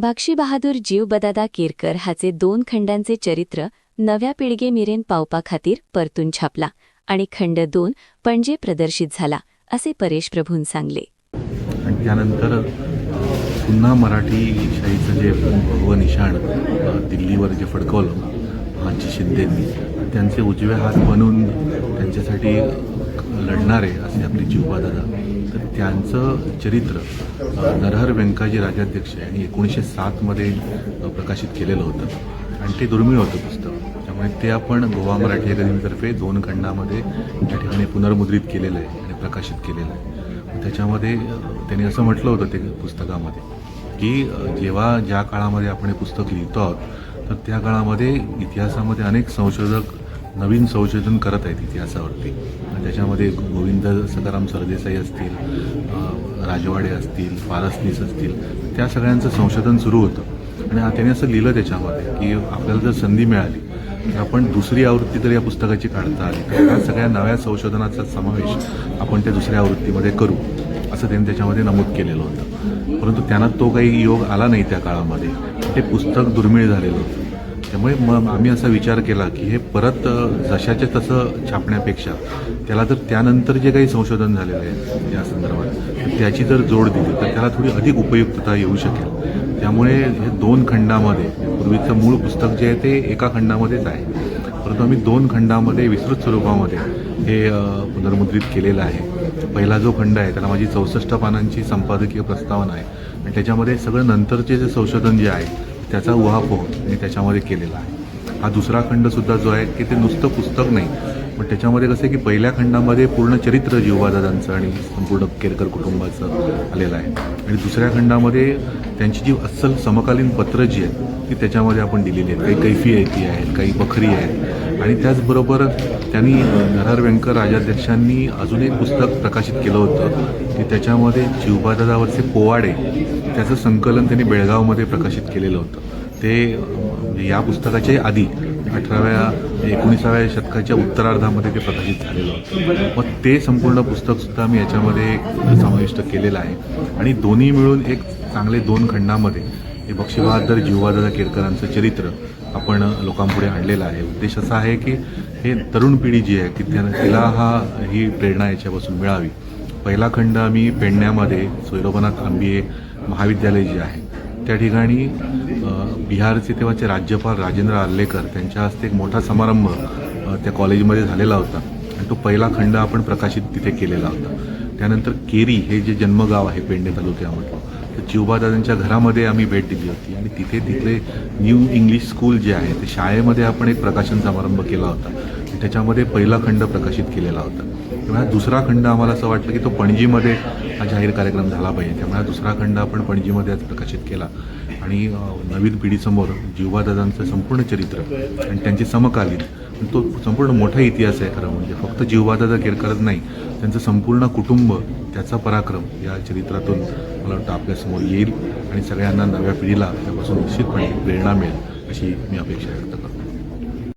बक्षीबहादूर जीवबदादा केरकर हाचे 2 खंडांचे चरित्र नव्या पिळगे मेरेन पावपा खातीर परतून छापला आणि खंड 2 पणजे प्रदर्शित झाला असे परेश प्रभून सांगले. आणि त्यानंतर पुन्हा मराठी शाहीचं जे भगवं निशाण दिल्लीवर जे फडकवलं हाजी शिंदेंनी, त्यांचे उजवे हात बनून त्यांच्यासाठी लढणारे असे आपले जीवबदादा, तर त्यांचं चरित्र नरहर व्यंकाजी राजाध्यक्ष यांनी 1907मध्ये प्रकाशित केलेलं होतं आणि ते दुर्मिळ होतं पुस्तक. त्यामुळे ते आपण गोवा मराठी अकादमीतर्फे 2 खंडामध्ये त्या ठिकाणी पुनर्मुद्रित केलेलं आहे आणि प्रकाशित केलेलं आहे. त्याच्यामध्ये त्यांनी असं म्हटलं होतं ते पुस्तकामध्ये की जेव्हा ज्या काळामध्ये आपण हे पुस्तक लिहितो आहोत तर त्या काळामध्ये इतिहासामध्ये अनेक संशोधक नवीन संशोधन करत आहेत इतिहासावरती. त्याच्यामध्ये गोविंद सदाराम सरदेसाई असतील, राजवाडे असतील, फारसनीस असतील, त्या सगळ्यांचं संशोधन सुरू होतं. आणि त्यांनी असं लिहिलं त्याच्यामध्ये की आपल्याला जर संधी मिळाली तर आपण दुसरी आवृत्ती जर या पुस्तकाची काढता आली तर त्या सगळ्या नव्या संशोधनाचा समावेश आपण त्या दुसऱ्या आवृत्तीमध्ये करू असं त्यांनी त्याच्यामध्ये नमूद केलेलं होतं. परंतु त्यांना तो काही योग आला नाही त्या काळामध्ये. ते पुस्तक दुर्मिळ झालेलं होतं. त्यामुळे मग आम्ही असा विचार केला की हे परत जशाचे तसं छापण्यापेक्षा त्याला जर त्यानंतर जे काही संशोधन झालेलं आहे या संदर्भात तर त्याची जर जोड दिली तर त्याला थोडी अधिक उपयुक्तता येऊ शकेल. त्यामुळे हे 2 खंडामध्ये, पूर्वीचं मूळ पुस्तक जे आहे ते एका खंडामध्येच आहे, परंतु आम्ही 2 खंडामध्ये विस्तृत स्वरूपामध्ये हे पुनर्मुद्रित केलेलं आहे. पहिला जो खंड आहे त्याला माझी 64 पानांची संपादकीय प्रस्तावना आहे आणि त्याच्यामध्ये सगळं नंतरचे जे संशोधन जे आहे त्याचा उहापोह मी त्याच्यामध्ये केलेला आहे. हा दुसरा खंडसुद्धा जो आहे की ते नुसतं पुस्तक नाही, पण त्याच्यामध्ये कसं आहे की पहिल्या खंडामध्ये पूर्ण चरित्र जीवबदादांचं आणि संपूर्ण केरकर कुटुंबाचं आलेलं आहे आणि दुसऱ्या खंडामध्ये त्यांची जी अस्सल समकालीन पत्रं जी आहेत ती त्याच्यामध्ये आपण दिलेली आहेत. काही कैफियती आहेत, काही बखरी आहेत आणि त्याचबरोबर त्यांनी नरहर व्यंकर राजाध्यक्षांनी अजून एक पुस्तक प्रकाशित केलं होतं की त्याच्यामध्ये जीवबदादावरचे पोवाडे त्याचं संकलन त्यांनी बेळगावमध्ये प्रकाशित केलेलं होतं. ते या पुस्तकाचे आधी 19व्या शतकाच्या उत्तरार्धामध्ये ते प्रकाशित झालेलं होतं. मग ते संपूर्ण पुस्तकसुद्धा मी याच्यामध्ये समाविष्ट केलेलं आहे आणि दोन्ही मिळून एक चांगले 2 खंडामध्ये हे बक्षीबहादूर जीवबदादा केरकरांचं चरित्र आपण लोकांपुढे आणलेलं आहे. उद्देश असा आहे की हे तरुण पिढी जी आहे की तिला ही प्रेरणा याच्यापासून मिळावी. पहिला खंड आम्ही पेडण्यामध्ये सोयरोबनाथ आंबिये महाविद्यालय जे आहे त्या ठिकाणी बिहारचे तेव्हाचे राज्यपाल राजेंद्र आर्लेकर त्यांच्या हस्ते एक मोठा समारंभ त्या कॉलेजमध्ये झालेला होता आणि तो पहिला खंड आपण प्रकाशित तिथे केलेला होता. त्यानंतर केरी हे जे जन्मगाव आहे पेडणे तालुक्यामधलं, तर जीवबदादांच्या घरामध्ये आम्ही भेट दिली होती आणि तिथले न्यू इंग्लिश स्कूल जे आहे ते शाळेमध्ये आपण एक प्रकाशन समारंभ केला होता. त्याच्यामध्ये पहिला खंड प्रकाशित केलेला होता. त्यामुळे हा दुसरा खंड आम्हाला असं वाटलं की तो पणजीमध्ये हा जाहीर कार्यक्रम झाला पाहिजे. त्यामुळे हा दुसरा खंड आपण पणजीमध्ये आज प्रकाशित केला आणि नवीन पिढीसमोर जीवबदादांचं संपूर्ण चरित्र आणि त्यांचे समकालीन तो संपूर्ण मोठा इतिहास आहे. खरं म्हणजे फक्त जीवबदादा केरकरच नाही, त्यांचं संपूर्ण कुटुंब, त्याचा पराक्रम या चरित्रातून मला वाटतं आपल्यासमोर येईल आणि सगळ्यांना नव्या पिढीला त्यापासून निश्चितपणे प्रेरणा मिळेल अशी मी अपेक्षा व्यक्त करतो.